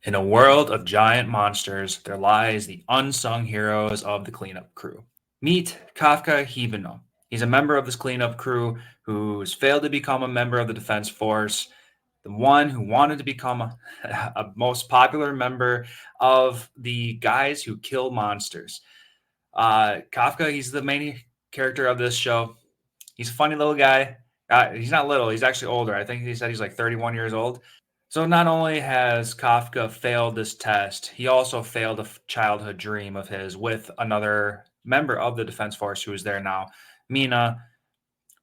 In a world of giant monsters, there lies the unsung heroes of the cleanup crew. Meet Kafka Hibino. He's a member of this cleanup crew who's failed to become a member of the Defense Force, the one who wanted to become a most popular member of the guys who kill monsters. Kafka, he's the main character of this show. He's a funny little guy. He's not little, he's actually older. I think he said he's like 31 years old. So not only has Kafka failed this test, he also failed a childhood dream of his with another member of the Defense Force who is there now, Mina,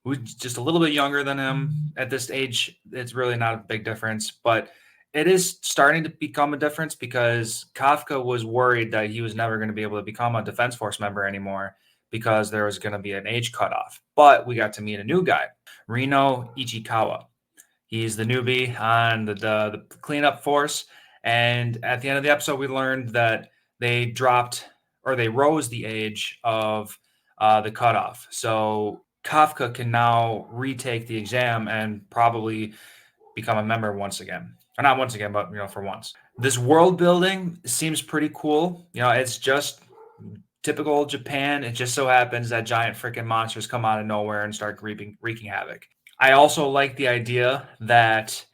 who's just a little bit younger than him. At this age, it's really not a big difference, but it is starting to become a difference because Kafka was worried that he was never going to be able to become a Defense Force member anymore because there was going to be an age cutoff. But we got to meet a new guy, Reno Ichikawa. He's the newbie on the cleanup force. And at the end of the episode, we learned that they dropped or they rose the age of the cutoff. So Kafka can now retake the exam and probably become a member once again. Or not once again, but for once. This world building seems pretty cool. It's just typical Japan. It just so happens that giant freaking monsters come out of nowhere and start wreaking havoc. I also like the idea that,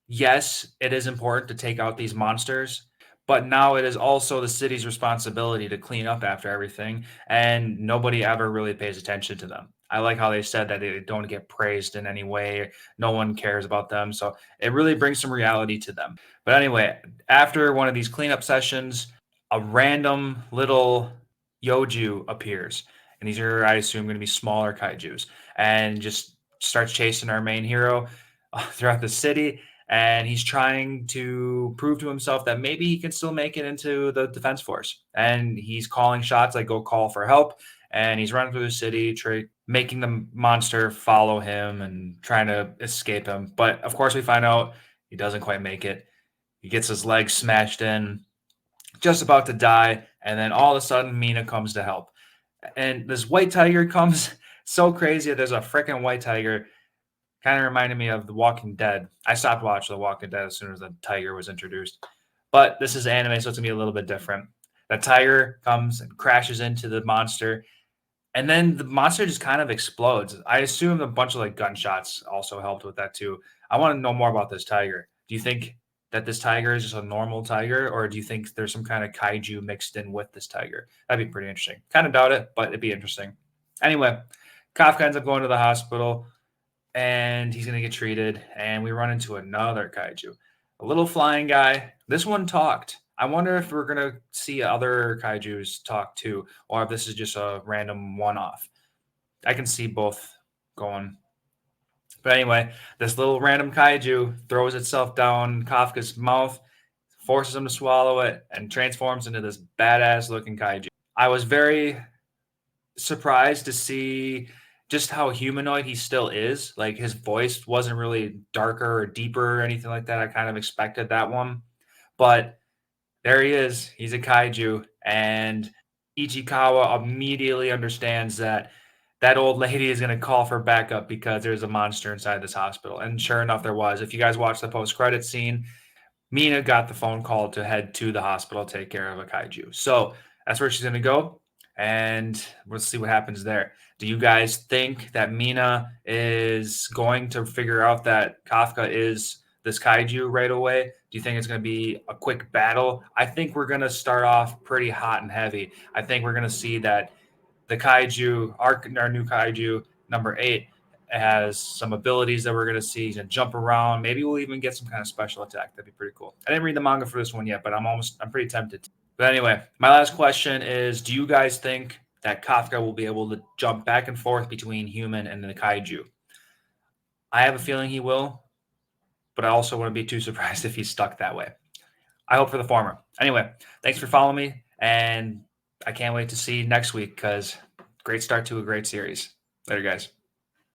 yes, it is important to take out these monsters, but now it is also the city's responsibility to clean up after everything, and nobody ever really pays attention to them. I like how they said that they don't get praised in any way. No one cares about them. So it really brings some reality to them. But anyway, after one of these cleanup sessions, a random little Yoju appears. And these are, I assume, going to be smaller kaijus. And just starts chasing our main hero throughout the city. And he's trying to prove to himself that maybe he can still make it into the Defense Force. And he's calling shots like go call for help. And he's running through the city, making the monster follow him and trying to escape him. But of course, we find out he doesn't quite make it. He gets his leg smashed in, just about to die. And then all of a sudden, Mina comes to help. And this white tiger comes so crazy. There's a freaking white tiger. Kind of reminded me of The Walking Dead. I stopped watching The Walking Dead as soon as the tiger was introduced. But this is anime, so it's going to be a little bit different. The tiger comes and crashes into the monster. And then the monster just kind of explodes. I assume a bunch of like gunshots also helped with that too. I want to know more about this tiger. Do you think that this tiger is just a normal tiger, or do you think there's some kind of kaiju mixed in with this tiger? That'd be pretty interesting. Kind of doubt it, but it'd be interesting. Anyway, Kafka ends up going to the hospital and he's going to get treated. And we run into another kaiju, a little flying guy. This one talked. I wonder if we're going to see other kaijus talk too, or if this is just a random one off. I can see both going. But anyway, this little random kaiju throws itself down Kafka's mouth, forces him to swallow it, and transforms into this badass looking kaiju. I was very surprised to see just how humanoid he still is. Like his voice wasn't really darker or deeper or anything like that. I kind of expected that one. But there he is. He's a kaiju. And Ichikawa immediately understands that that old lady is going to call for backup because there's a monster inside this hospital. And sure enough, there was. If you guys watch the post-credit scene, Mina got the phone call to head to the hospital, take care of a kaiju. So that's where she's going to go. And we'll see what happens there. Do you guys think that Mina is going to figure out that Kafka is this kaiju right away? Do you think it's going to be a quick battle? I think we're going to start off pretty hot and heavy. I think we're going to see that the kaiju, our new kaiju, number 8, has some abilities that we're going to see. He's going to jump around. Maybe we'll even get some kind of special attack. That'd be pretty cool. I didn't read the manga for this one yet, but I'm pretty tempted. But anyway, my last question is, do you guys think that Kafka will be able to jump back and forth between human and the kaiju? I have a feeling he will, but I also wouldn't be too surprised if he's stuck that way. I hope for the former. Anyway, thanks for following me, and I can't wait to see you next week because great start to a great series. Later, guys.